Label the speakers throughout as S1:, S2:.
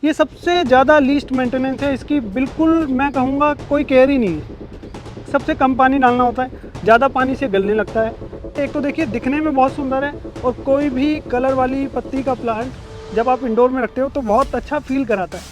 S1: ये सबसे ज़्यादा लीस्ट मेंटेनेंस है इसकी, बिल्कुल मैं कहूँगा कोई केयर ही नहीं है। सबसे कम पानी डालना होता है, ज़्यादा पानी से गलने लगता है। एक तो देखिए दिखने में बहुत सुंदर है, और कोई भी कलर वाली पत्ती का प्लांट जब आप इंडोर में रखते हो तो बहुत अच्छा फील कराता है,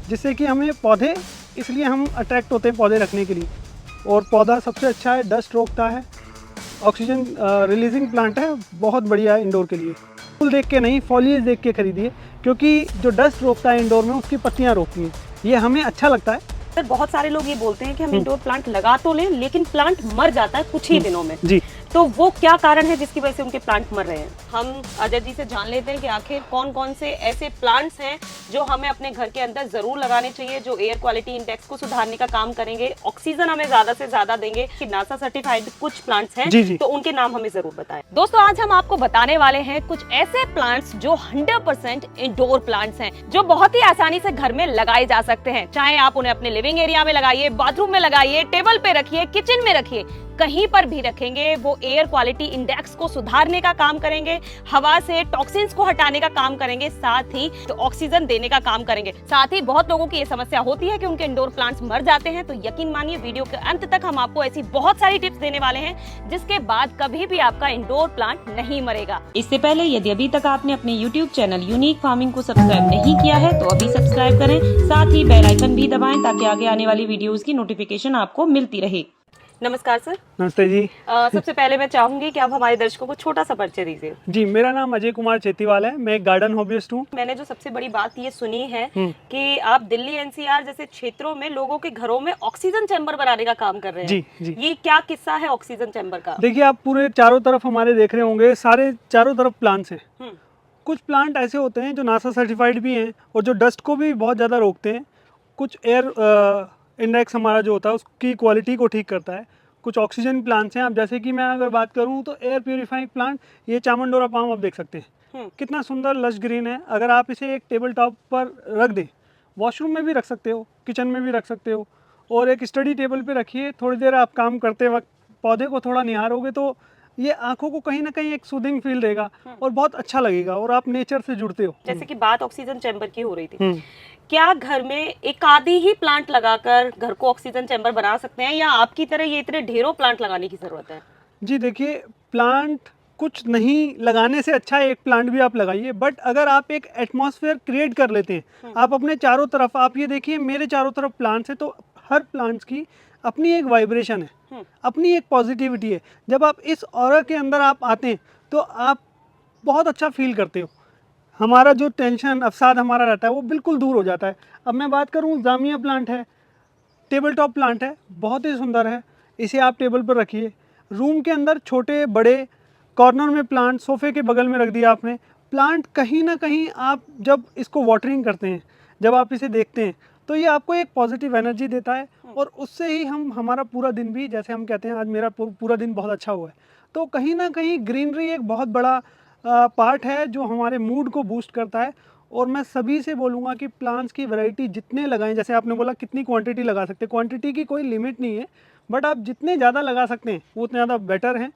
S1: जिससे कि हमें पौधे, इसलिए हम अट्रैक्ट होते हैं पौधे रखने के लिए। और पौधा सबसे अच्छा है, डस्ट रोकता है, ऑक्सीजन रिलीजिंग प्लांट है, बहुत बढ़िया है इंडोर के लिए। फूल देख के नहीं, फॉलिएज देख के खरीदिए, क्योंकि जो डस्ट रोकता है इंडोर में उसकी पत्तियां रोकती हैं, ये हमें अच्छा लगता है।
S2: सर बहुत सारे लोग ये बोलते हैं कि हम इंडोर प्लांट लगा तो लें लेकिन प्लांट मर जाता है कुछ ही दिनों में।
S1: जी,
S2: तो वो क्या कारण है जिसकी वजह से उनके प्लांट मर रहे हैं? हम अजय जी से जान लेते हैं कि आखिर कौन कौन से ऐसे प्लांट्स हैं जो हमें अपने घर के अंदर जरूर लगाने चाहिए, जो एयर क्वालिटी इंडेक्स को सुधारने का काम करेंगे, ऑक्सीजन हमें ज्यादा से ज्यादा देंगे। कि नासा सर्टिफाइड कुछ प्लांट्स हैं
S1: जी, जी।
S2: तो उनके नाम हमें जरूर बताएं। दोस्तों आज हम आपको बताने वाले हैं कुछ ऐसे प्लांट्स जो 100% इंडोर प्लांट्स हैं, जो बहुत ही आसानी से घर में लगाए जा सकते हैं। चाहे आप उन्हें अपने लिविंग एरिया में लगाइए, बाथरूम में लगाइए, टेबल पे रखिए, किचन में रखिए, कहीं पर भी रखेंगे वो एयर क्वालिटी इंडेक्स को सुधारने का काम करेंगे, हवा से टॉक्सिन्स को हटाने का काम करेंगे, साथ ही तो ऑक्सीजन देने का काम करेंगे। साथ ही बहुत लोगों की ये समस्या होती है कि उनके इंडोर प्लांट्स मर जाते हैं, तो यकीन मानिए वीडियो के अंत तक हम आपको ऐसी बहुत सारी टिप्स देने वाले हैं जिसके बाद कभी भी आपका इंडोर प्लांट नहीं मरेगा।
S3: इससे पहले यदि अभी तक आपने अपने YouTube चैनल यूनिक फार्मिंग को सब्सक्राइब नहीं किया है तो अभी सब्सक्राइब करें, साथ ही बेल आइकन भी दबाएं ताकि आगे आने वाली वीडियोस की नोटिफिकेशन आपको मिलती रहे।
S2: नमस्कार सर।
S1: नमस्ते जी।
S2: सबसे पहले मैं चाहूंगी कि आप हमारे दर्शकों को छोटा सा परिचय दीजिए।
S1: जी, मेरा नाम अजय कुमार चेतीवाल है, मैं एक गार्डन हॉबिस्ट हूँ।
S2: मैंने जो सबसे बड़ी बात ये सुनी है कि आप दिल्ली एनसीआर जैसे क्षेत्रों में लोगों के घरों में ऑक्सीजन चैम्बर बनाने का काम कर रहे हैं।
S1: जी, जी।
S2: ये क्या किस्सा है ऑक्सीजन चैम्बर का?
S1: देखिए, आप पूरे चारों तरफ हमारे देख रहे होंगे, सारे चारों तरफ प्लांट्स हैं। कुछ प्लांट ऐसे होते हैं जो नासा सर्टिफाइड भी हैं और जो डस्ट को भी बहुत ज़्यादा रोकते हैं। कुछ एयर इंडेक्स हमारा जो होता है उसकी क्वालिटी को ठीक करता है। कुछ ऑक्सीजन प्लांट्स हैं, आप जैसे कि मैं अगर बात करूं तो एयर प्योरीफाइंग प्लांट, ये चामंडोरा पाम आप देख सकते हैं, कितना सुंदर लश ग्रीन है। अगर आप इसे एक टेबल टॉप पर रख दें, वॉशरूम में भी रख सकते हो, किचन में भी रख सकते हो, और एक स्टडी टेबल पे रखिए। थोड़ी देर आप काम करते वक्त पौधे को थोड़ा निहारोगे तो ये आंखों को कहीं ना कहीं एक सूदिंग फील देगा और बहुत अच्छा लगेगा, और आप नेचर से जुड़ते हो।
S2: जैसे कि बात ऑक्सीजन चैम्बर की हो रही थी, क्या घर में एक आधी ही प्लांट लगाकर घर को ऑक्सीजन चैम्बर बना सकते हैं, या आपकी तरह ये इतने ढेरों प्लांट लगाने की जरूरत है?
S1: जी देखिए, प्लांट कुछ नहीं लगाने से अच्छा है एक प्लांट भी आप लगाइए, बट अगर आप एक एटमॉस्फेयर क्रिएट कर लेते हैं, आप अपने चारों तरफ, आप ये देखिए मेरे चारों तरफ प्लांट्स है, तो हर प्लांट्स की अपनी एक वाइब्रेशन है, अपनी एक पॉजिटिविटी है। जब आप इस ऑरा के अंदर आप आते हैं तो आप बहुत अच्छा फील करते हो। हमारा जो टेंशन अवसाद हमारा रहता है वो बिल्कुल दूर हो जाता है। अब मैं बात करूँ, जामिया प्लांट है, टेबल टॉप प्लांट है, बहुत ही सुंदर है। इसे आप टेबल पर रखिए, रूम के अंदर छोटे बड़े कॉर्नर में प्लांट, सोफे के बगल में रख दिया आपने प्लांट। कहीं ना कहीं आप जब इसको वाटरिंग करते हैं, जब आप इसे देखते हैं, तो ये आपको एक पॉजिटिव एनर्जी देता है, और उससे ही हमारा पूरा दिन भी, जैसे हम कहते हैं आज मेरा पूरा दिन बहुत अच्छा हुआ है। तो कहीं ना कहीं ग्रीनरी एक बहुत बड़ा पार्ट है जो हमारे मूड को बूस्ट करता है। और मैं सभी से बोलूँगा कि प्लांट्स की वैरायटी जितने लगाएं, जैसे आपने बोला कितनी क्वांटिटी लगा सकते हैं, क्वांटिटी की कोई लिमिट नहीं है, बट आप जितने ज़्यादा लगा सकते हैं वो उतने ज़्यादा बेटर हैं।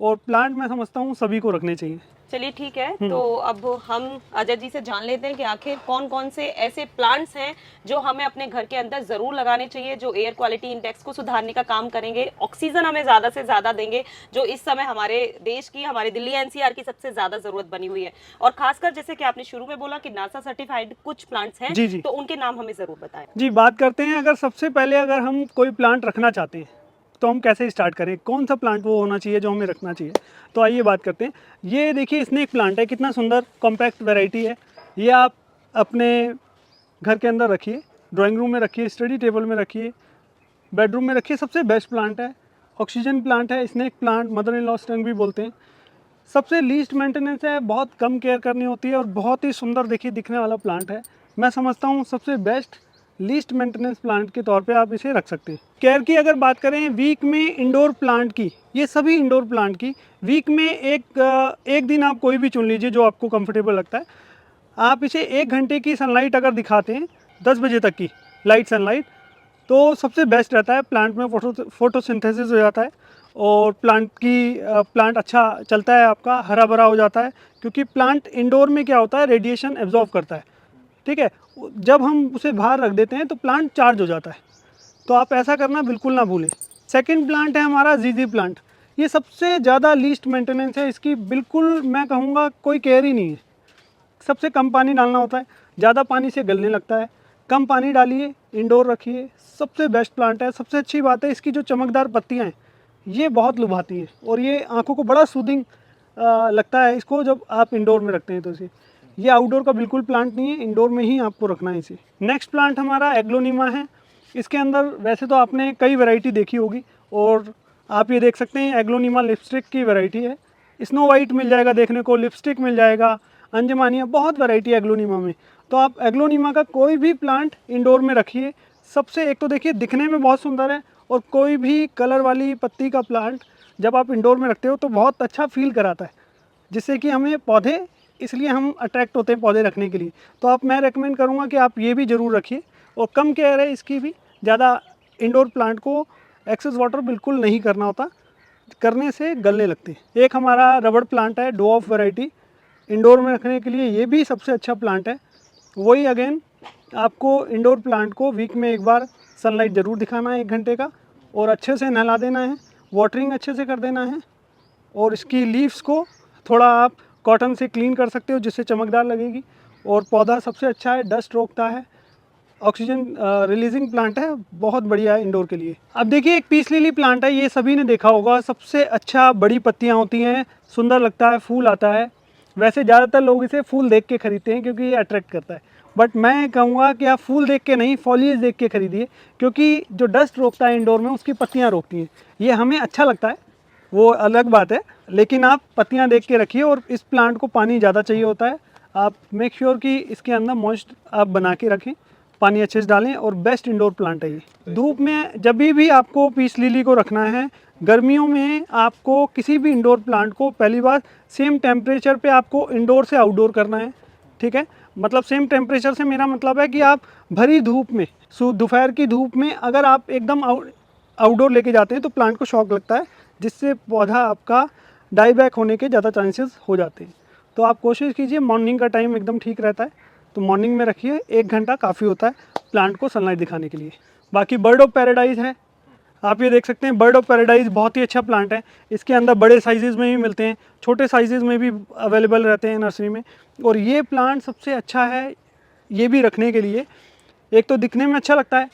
S1: और प्लांट मैं समझता हूँ सभी को रखने चाहिए।
S2: चलिए ठीक है, तो अब हम अजय जी से जान लेते हैं कि आखिर कौन कौन से ऐसे प्लांट्स हैं जो हमें अपने घर के अंदर जरूर लगाने चाहिए, जो एयर क्वालिटी इंडेक्स को सुधारने का काम करेंगे, ऑक्सीजन हमें ज्यादा से ज्यादा देंगे, जो इस समय हमारे देश की, हमारे दिल्ली एनसीआर की सबसे ज्यादा जरूरत बनी हुई है। और खासकर जैसे कि आपने शुरू में बोला कि नासा सर्टिफाइड कुछ प्लांट्स हैं,
S1: जी, जी।
S2: तो उनके नाम हमें जरूर बताएं।
S1: जी, बात करते हैं। अगर सबसे पहले अगर हम कोई प्लांट रखना चाहते हैं तो हम कैसे स्टार्ट करें, कौन सा प्लांट वो होना चाहिए जो हमें रखना चाहिए, तो आइए बात करते हैं। ये देखिए स्नेक प्लांट है, कितना सुंदर कॉम्पैक्ट वैरायटी है। ये आप अपने घर के अंदर रखिए, ड्राइंग रूम में रखिए, स्टडी टेबल में रखिए, बेडरूम में रखिए। सबसे बेस्ट प्लांट है, ऑक्सीजन प्लांट है, snake plant, mother in law stung भी बोलते हैं। सबसे लीस्ट मेंटेनेंस है, बहुत कम केयर करनी होती है, और बहुत ही सुंदर देखिए दिखने वाला प्लांट है। मैं समझता हूँ सबसे बेस्ट लीस्ट मेंटेनेंस प्लांट के तौर पे आप इसे रख सकते हैं। केयर की अगर बात करें वीक में इंडोर प्लांट की, ये सभी इंडोर प्लांट की वीक में एक दिन आप कोई भी चुन लीजिए जो आपको कंफर्टेबल लगता है। आप इसे 1 घंटे की सनलाइट अगर दिखाते हैं, 10 बजे तक की लाइट सनलाइट, तो सबसे बेस्ट रहता है। प्लांट में फोटोसिंथेसिस हो जाता है, और प्लांट अच्छा चलता है, आपका हरा भरा हो जाता है। क्योंकि प्लांट इंडोर में क्या होता है, रेडिएशन एब्जॉर्ब करता है, ठीक है। जब हम उसे बाहर रख देते हैं तो प्लांट चार्ज हो जाता है, तो आप ऐसा करना बिल्कुल ना भूलें। सेकंड प्लांट है हमारा जीजी प्लांट। ये सबसे ज़्यादा लीस्ट मेंटेनेंस है, इसकी बिल्कुल मैं कहूँगा कोई केयर ही नहीं है। सबसे कम पानी डालना होता है, ज़्यादा पानी से गलने लगता है। कम पानी डालिए, इंडोर रखिए, सबसे बेस्ट प्लांट है। सबसे अच्छी बात है इसकी जो चमकदार पत्तियाँ हैं ये बहुत लुभाती हैं और ये आंखों को बड़ा सूदिंग लगता है इसको जब आप इंडोर में रखते हैं। तो इसे ये आउटडोर का बिल्कुल प्लांट नहीं है, इंडोर में ही आपको रखना है इसे। नेक्स्ट प्लांट हमारा एग्लोनिमा है। इसके अंदर वैसे तो आपने कई वैरायटी देखी होगी और आप ये देख सकते हैं एग्लोनिमा लिपस्टिक की वैरायटी है। स्नो वाइट मिल जाएगा देखने को, लिपस्टिक मिल जाएगा, अंजमानिया, बहुत वैरायटी है एग्लोनिमा में। तो आप एग्लोनिमा का कोई भी प्लांट इंडोर में रखिए। सबसे एक तो देखिए दिखने में बहुत सुंदर है और कोई भी कलर वाली पत्ती का प्लांट जब आप इंडोर में रखते हो तो बहुत अच्छा फील कराता है, जिससे कि हमें पौधे, इसलिए हम अट्रैक्ट होते हैं पौधे रखने के लिए। तो आप मैं रेकमेंड करूँगा कि आप ये भी ज़रूर रखिए। और कम केयर है इसकी भी, ज़्यादा इंडोर प्लांट को एक्सेस वाटर बिल्कुल नहीं करना होता, करने से गलने लगते हैं। एक हमारा रबड़ प्लांट है डो ऑफ वैरायटी, इंडोर में रखने के लिए ये भी सबसे अच्छा प्लांट है। वही अगेन आपको इंडोर प्लांट को वीक में एक बार सनलाइट ज़रूर दिखाना है 1 घंटे का, और अच्छे से नहला देना है, वाटरिंग अच्छे से कर देना है। और इसकी लीव्स को थोड़ा आप कॉटन से क्लीन कर सकते हो जिससे चमकदार लगेगी। और पौधा सबसे अच्छा है, डस्ट रोकता है, ऑक्सीजन रिलीजिंग प्लांट है, बहुत बढ़िया है इंडोर के लिए। अब देखिए एक पीस लिली प्लांट है, ये सभी ने देखा होगा, सबसे अच्छा बड़ी पत्तियां होती हैं, सुंदर लगता है, फूल आता है। वैसे ज़्यादातर लोग इसे फूल देख के खरीदते हैं क्योंकि ये अट्रैक्ट करता है, बट मैं कहूँगा कि आप फूल देख के नहीं, फॉलिएज देख के खरीदिए, क्योंकि जो डस्ट रोकता है इंडोर में उसकी पत्तियाँ रोकती हैं। ये हमें अच्छा लगता है, वो अलग बात है, लेकिन आप पत्तियाँ देख के रखिए। और इस प्लांट को पानी ज़्यादा चाहिए होता है, आप मेक श्योर कि इसके अंदर मॉइस्ट आप बना के रखें, पानी अच्छे से डालें, और बेस्ट इंडोर प्लांट है ये। धूप में जब भी आपको पीस लिली को रखना है, गर्मियों में आपको किसी भी इंडोर प्लांट को पहली बार सेम टेम्परेचर पे आपको इंडोर से आउटडोर करना है, ठीक है। मतलब सेम टेम्परेचर से मेरा मतलब है कि आप भरी धूप में, दोपहर की धूप में अगर आप एकदम आउटडोर लेके जाते हैं तो प्लांट को शॉक लगता है, जिससे पौधा आपका डाई बैक होने के ज़्यादा चांसेस हो जाते हैं। तो आप कोशिश कीजिए, मॉर्निंग का टाइम एकदम ठीक रहता है, तो मॉर्निंग में रखिए, 1 घंटा काफ़ी होता है प्लांट को सनलाइट दिखाने के लिए। बाकी बर्ड ऑफ पैराडाइज़ है, आप ये देख सकते हैं, बर्ड ऑफ पैराडाइज़ बहुत ही अच्छा प्लांट है। इसके अंदर बड़े साइजेज़ में भी मिलते हैं, छोटे साइजेज़ में भी अवेलेबल रहते हैं नर्सरी में। और ये प्लांट सबसे अच्छा है ये भी रखने के लिए। एक तो दिखने में अच्छा लगता है,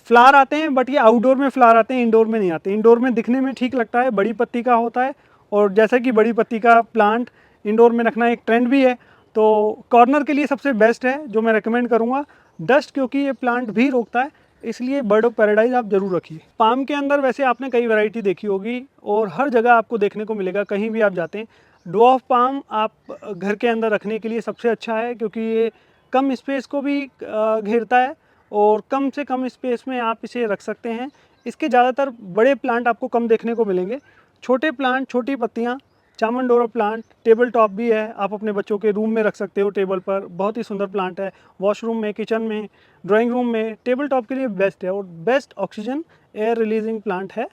S1: फ्लावर आते हैं, बट ये आउटडोर में फ्लावर आते हैं, इंडोर में नहीं आते। इंडोर में दिखने में ठीक लगता है, बड़ी पत्ती का होता है, और जैसा कि बड़ी पत्ती का प्लांट इंडोर में रखना एक ट्रेंड भी है, तो कॉर्नर के लिए सबसे बेस्ट है जो मैं रेकमेंड करूँगा। डस्ट क्योंकि ये प्लांट भी रोकता है, इसलिए बर्ड ऑफ पैराडाइज आप ज़रूर रखिए। पाम के अंदर वैसे आपने कई वैरायटी देखी होगी और हर जगह आपको देखने को मिलेगा, कहीं भी आप जाते हैं। डॉ पाम आप घर के अंदर रखने के लिए सबसे अच्छा है, क्योंकि ये कम स्पेस को भी घेरता है और कम से कम स्पेस में आप इसे रख सकते हैं। इसके ज़्यादातर बड़े प्लांट आपको कम देखने को मिलेंगे, छोटे प्लांट, छोटी पत्तियाँ, चामनडोरा प्लांट टेबल टॉप भी है, आप अपने बच्चों के रूम में रख सकते हो टेबल पर, बहुत ही सुंदर प्लांट है। वॉशरूम में, किचन में, ड्राइंग रूम में टेबल टॉप के लिए बेस्ट है, और best oxygen air releasing plant है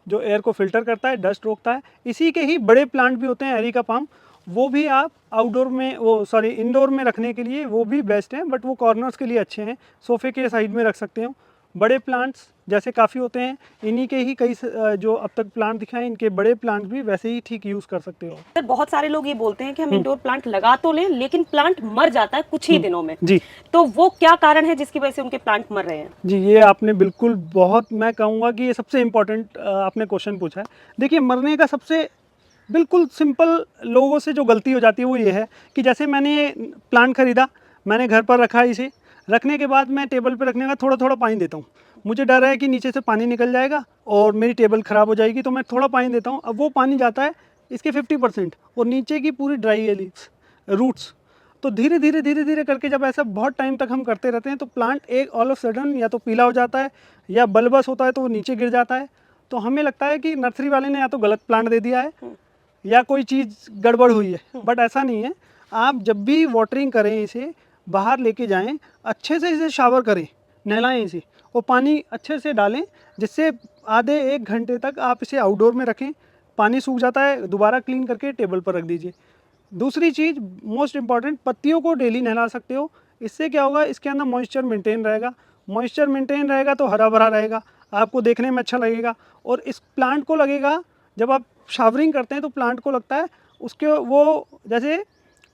S1: जो एयर को फिल्टर करता है, डस्ट रोकता है। इसी के ही बड़े प्लांट भी होते हैं एरिका पाम, वो भी आप आउटडोर में, इंडोर में रखने के लिए वो भी बेस्ट हैं, बट वो कॉर्नर्स के लिए अच्छे हैं, सोफे के साइड में रख सकते हो। बड़े प्लांट्स जैसे काफ़ी होते हैं, इन्हीं के ही कई जो अब तक प्लांट दिखाए, इनके बड़े प्लांट भी वैसे ही ठीक यूज़ कर सकते हो।
S2: सर बहुत सारे लोग ये बोलते हैं कि हम इंडोर प्लांट लगा तो लें, लेकिन प्लांट मर जाता है कुछ ही दिनों में
S1: जी,
S2: तो वो क्या कारण है जिसकी वजह से उनके प्लांट मर रहे हैं?
S1: जी, ये आपने बिल्कुल बहुत, मैं कहूँगा कि ये सबसे इम्पोर्टेंट आपने क्वेश्चन पूछा है। देखिए, मरने का सबसे बिल्कुल सिंपल लोगों से जो गलती हो जाती है वो ये है कि जैसे मैंने प्लांट खरीदा, मैंने घर पर रखा, इसे रखने के बाद मैं टेबल पे रखने का थोड़ा थोड़ा पानी देता हूँ। मुझे डर है कि नीचे से पानी निकल जाएगा और मेरी टेबल ख़राब हो जाएगी, तो मैं थोड़ा पानी देता हूँ। अब वो पानी जाता है इसके 50% और नीचे की पूरी ड्राई है लीव्स, रूट्स। तो धीरे धीरे करके जब ऐसा बहुत टाइम तक हम करते रहते हैं तो प्लांट एक ऑल ऑफ सडन या तो पीला हो जाता है या बल्बस होता है, तो वो नीचे गिर जाता है। तो हमें लगता है कि नर्सरी वाले ने या तो गलत प्लांट दे दिया है या कोई चीज़ गड़बड़ हुई है, बट ऐसा नहीं है। आप जब भी वाटरिंग करें, इसे बाहर लेके जाएं, अच्छे से इसे शावर करें, नहलाएं इसे, और पानी अच्छे से डालें, जिससे आधे 1 घंटे तक आप इसे आउटडोर में रखें। पानी सूख जाता है, दोबारा क्लीन करके टेबल पर रख दीजिए। दूसरी चीज़ मोस्ट इम्पॉर्टेंट, पत्तियों को डेली नहला सकते हो, इससे क्या होगा, इसके अंदर मॉइस्चर मेंटेन रहेगा, मॉइस्चर मेंटेन रहेगा तो हरा भरा रहेगा, आपको देखने में अच्छा लगेगा। और इस प्लांट को लगेगा, जब आप शावरिंग करते हैं तो प्लांट को लगता है उसके वो जैसे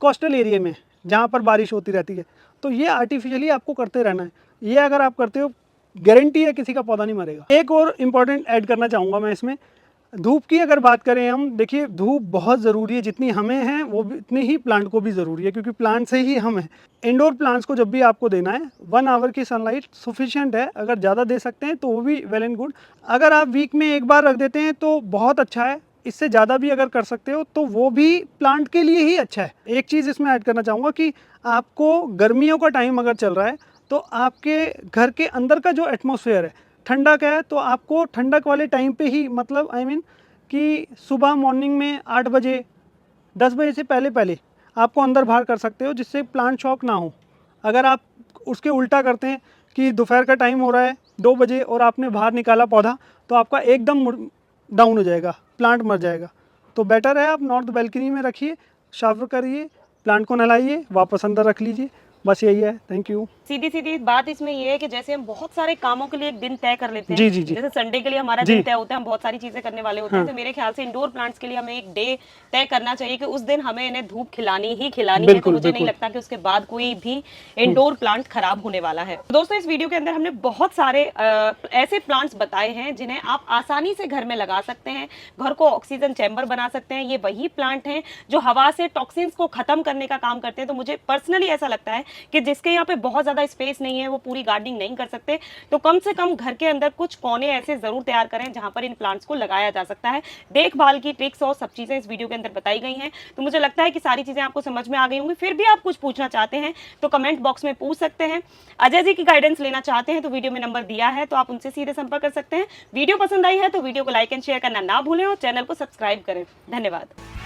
S1: कोस्टल एरिया में जहाँ पर बारिश होती रहती है, तो ये आर्टिफिशियली आपको करते रहना है। ये अगर आप करते हो, गारंटी है किसी का पौधा नहीं मरेगा। एक और इम्पॉर्टेंट ऐड करना चाहूँगा मैं इसमें, धूप की अगर बात करें हम, देखिए धूप बहुत ज़रूरी है, जितनी हमें है वो भी उतनी ही प्लांट को भी ज़रूरी है, क्योंकि प्लांट से ही हम हैं। इंडोर प्लांट्स को जब भी आपको देना है 1 आवर की सनलाइट सफिशिएंट है, अगर ज़्यादा दे सकते हैं तो वो भी वेल एंड गुड। अगर आप वीक में एक बार रख देते हैं तो बहुत अच्छा है, इससे ज़्यादा भी अगर कर सकते हो तो वो भी प्लांट के लिए ही अच्छा है। एक चीज़ इसमें ऐड करना चाहूँगा कि आपको गर्मियों का टाइम अगर चल रहा है तो आपके घर के अंदर का जो एटमॉस्फेयर है ठंडक है, तो आपको ठंडक वाले टाइम पे ही, मतलब आई मीन कि सुबह मॉर्निंग में 8 बजे 10 बजे से पहले पहले आपको अंदर बाहर कर सकते हो, जिससे प्लांट शॉक ना हो। अगर आप उसके उल्टा करते हैं कि दोपहर का टाइम हो रहा है 2 बजे और आपने बाहर निकाला पौधा, तो आपका एकदम डाउन हो जाएगा, प्लांट मर जाएगा। तो बेटर है आप नॉर्थ बैल्कनी में रखिए, शावर करिए, प्लांट को नहलाइए, वापस अंदर रख लीजिए, बस यही है। Thank you.
S2: सीधी सीधी बात इसमें ये है कि जैसे हम बहुत सारे कामों के लिए एक दिन तय कर लेते हैं,
S1: जी, जी, जी।
S2: जैसे संडे के लिए हमारा
S1: जी।
S2: दिन तय होता है, हम बहुत सारी चीजें करने वाले होते हैं,
S1: हाँ।
S2: तो मेरे ख्याल से इंडोर प्लांट्स के लिए हमें एक डे तय करना चाहिए कि उस दिन हमें इन्हें धूप खिलानी ही खिलानी है। तो
S1: बिल्कुल,
S2: मुझे नहीं
S1: बिल्कुल।
S2: लगता कि उसके बाद कोई भी इंडोर प्लांट खराब होने वाला है। दोस्तों, इस वीडियो के अंदर हमने बहुत सारे ऐसे प्लांट्स बताए हैं जिन्हें आप आसानी से घर में लगा सकते हैं, घर को ऑक्सीजन चैम्बर बना सकते हैं। ये वही प्लांट हैं जो हवा से टॉक्सिन्स को खत्म करने का काम करते हैं। तो मुझे पर्सनली ऐसा लगता है कि जिसके यहाँ पे बहुत ज्यादा स्पेस नहीं है, वो पूरी गार्डनिंग नहीं कर सकते, तो कम से कम घर के अंदर कुछ कोने ऐसे जरूर तैयार करें जहां पर इन प्लांट्स को लगाया जा सकता है। देखभाल की ट्रिक्स और सब चीजें इस वीडियो के अंदर बताई गई हैं। तो मुझे लगता है कि सारी चीजें आपको समझ में आ गई होंगी। फिर भी आप कुछ पूछना चाहते हैं तो कमेंट बॉक्स में पूछ सकते हैं। अजय जी की गाइडेंस लेना चाहते हैं तो वीडियो में नंबर दिया है, तो आप उनसे सीधे संपर्क कर सकते हैं। वीडियो पसंद आई है तो वीडियो को लाइक एंड शेयर करना ना भूलें और चैनल को सब्सक्राइब करें। धन्यवाद।